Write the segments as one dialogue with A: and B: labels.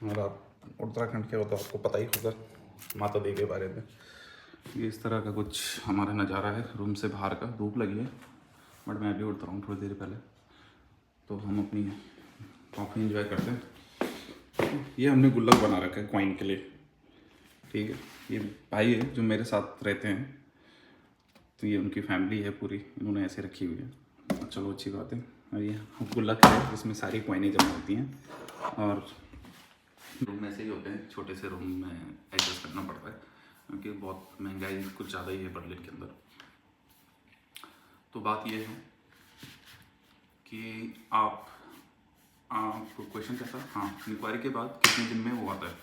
A: और आप उत्तराखंड के हो तो आपको पता ही होगा माता दी के बारे में। ये इस तरह का कुछ हमारा नज़ारा है रूम से बाहर का। धूप लगी है बट मैं अभी उठ रहा हूँ थोड़ी देर पहले, तो हम अपनी कॉफ़ी इंजॉय करते हैं। ये हमने गुल्लक बना रखा है कॉइन के लिए, ठीक है। ये भाई है जो मेरे साथ रहते हैं, तो ये उनकी फैमिली है पूरी, इन्होंने ऐसे रखी हुई है। चलो अच्छी बात है। और ये गुल्लक है जिसमें सारी कॉइनें जमा होती हैं, और रूम ऐसे ही होते हैं, छोटे से रूम में एडजस्ट करना पड़ता है क्योंकि बहुत महंगाई कुछ ज़्यादा ही है बर्लिन के अंदर। तो बात ये है कि आप क्वेश्चन क्या था? हाँ, इंक्वायरी के बाद कितने दिन में वो आता है,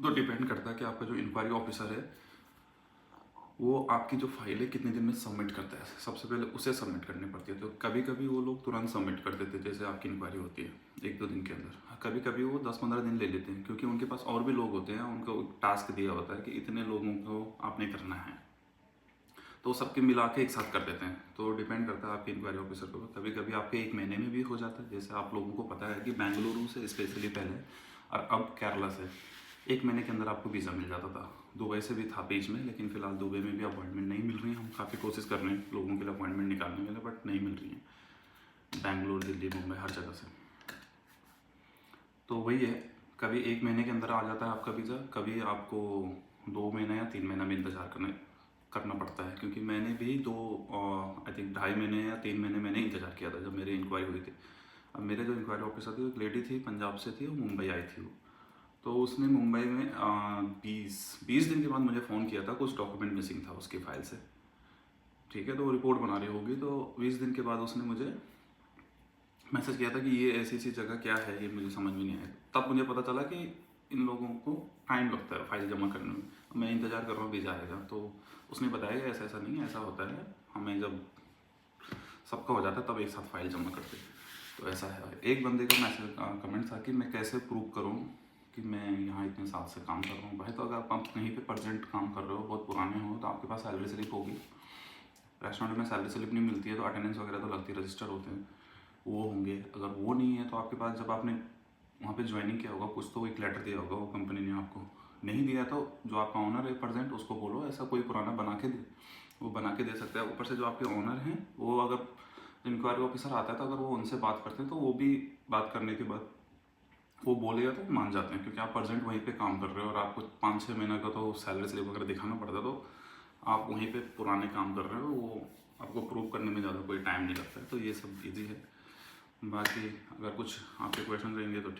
A: तो डिपेंड करता है कि आपका जो इंक्वायरी ऑफिसर है वो आपकी जो फाइल है कितने दिन में सबमिट करता है। सबसे पहले उसे सबमिट करनी पड़ती है। तो कभी कभी वो लोग तुरंत सबमिट कर देते हैं, जैसे आपकी इंक्वायरी होती है 1-2 दिन के अंदर। कभी कभी वो 10-15 दिन ले लेते हैं क्योंकि उनके पास और भी लोग होते हैं, उनको टास्क दिया होता है कि इतने लोगों को आपने करना है, तो सबके मिला के एक साथ कर देते हैं। तो डिपेंड करता है आपके इंक्वायरी ऑफिसर को। कभी कभी आपके 1 महीने में भी हो जाता है। जैसे आप लोगों को पता है कि बेंगलुरु से स्पेशली पहले और अब केरला से 1 महीने के अंदर आपको वीज़ा मिल जाता था। दुबई से भी था बीच में, लेकिन फ़िलहाल दुबई में भी अपॉइंटमेंट नहीं मिल रही है। हम काफ़ी कोशिश कर रहे हैं लोगों के लिए अपॉइंटमेंट निकालने के लिए, बट नहीं मिल रही है। बेंगलुरु, दिल्ली, मुंबई, हर जगह से। तो वही है, कभी 1 महीने के अंदर आ जाता है आपका वीज़ा, कभी आपको 2 महीने या 3 महीना में इंतज़ार करना पड़ता है। क्योंकि मैंने भी आई थिंक 2.5 महीने या 3 महीने मैंने इंतज़ार किया था जब मेरी इंक्वायरी हुई थी। अब मेरे जो इंक्वायरी ऑफिसर थी, एक लेडी थी, पंजाब से थी, वो मुंबई आई थी वो। तो उसने मुंबई में 20 दिन के बाद मुझे फ़ोन किया था, कुछ डॉक्यूमेंट मिसिंग था उसकी फ़ाइल से, ठीक है। तो वो रिपोर्ट बना रही होगी, तो 20 दिन के बाद उसने मुझे मैसेज किया था कि ये ऐसी ऐसी जगह क्या है, ये मुझे समझ में नहीं आया। तब मुझे पता चला कि इन लोगों को टाइम लगता है फाइल जमा करने में। मैं इंतज़ार कर रहा हूँ वीज़ा आएगा, तो उसने बताया कि ऐसा ऐसा नहीं है, ऐसा होता है, हमें जब सबका हो जाता है तब एक साथ फाइल जमा करते हैं। तो ऐसा है। एक बंदे का मैसेज कमेंट था कि मैं कैसे प्रूव करूँ कि मैं यहाँ इतने साल से काम कर रहा हूँ। भाई, तो अगर आप कहीं पे परसेंट काम कर रहे हो, बहुत पुराने हो, तो आपके पास सैलरी स्लिप होगी। रेस्टोरेंट में सैलरी स्लिप नहीं मिलती है तो अटेंडेंस वगैरह तो लगती है, रजिस्टर होते हैं, वो होंगे। अगर वो नहीं है तो आपके पास, जब आपने वहाँ पे ज्वाइनिंग किया होगा, कुछ तो एक लेटर दिया होगा वो कंपनी ने आपको। नहीं दिया तो जो आपका ओनर है प्रेजेंट, उसको बोलो ऐसा कोई पुराना बना के दे, वो बना के दे सकता है। ऊपर से जो आपके ओनर हैं, वो अगर इंक्वायरी ऑफिसर आता है तो अगर वो उनसे बात करते हैं तो वो भी बात करने के बाद वो बोलेगा तो मान जाते हैं। क्योंकि आप प्रेजेंट वहीं पे काम कर रहे हो और आपको 5-6 महीने का तो सैलरी स्लिप वगैरह दिखाना पड़ता है, तो आप वहीं पे पुराने काम कर रहे हो, वो आपको प्रूव करने में ज़्यादा कोई टाइम नहीं लगता है। तो ये सब इजी है। बाकी अगर कुछ आपके क्वेश्चन रहेंगे तो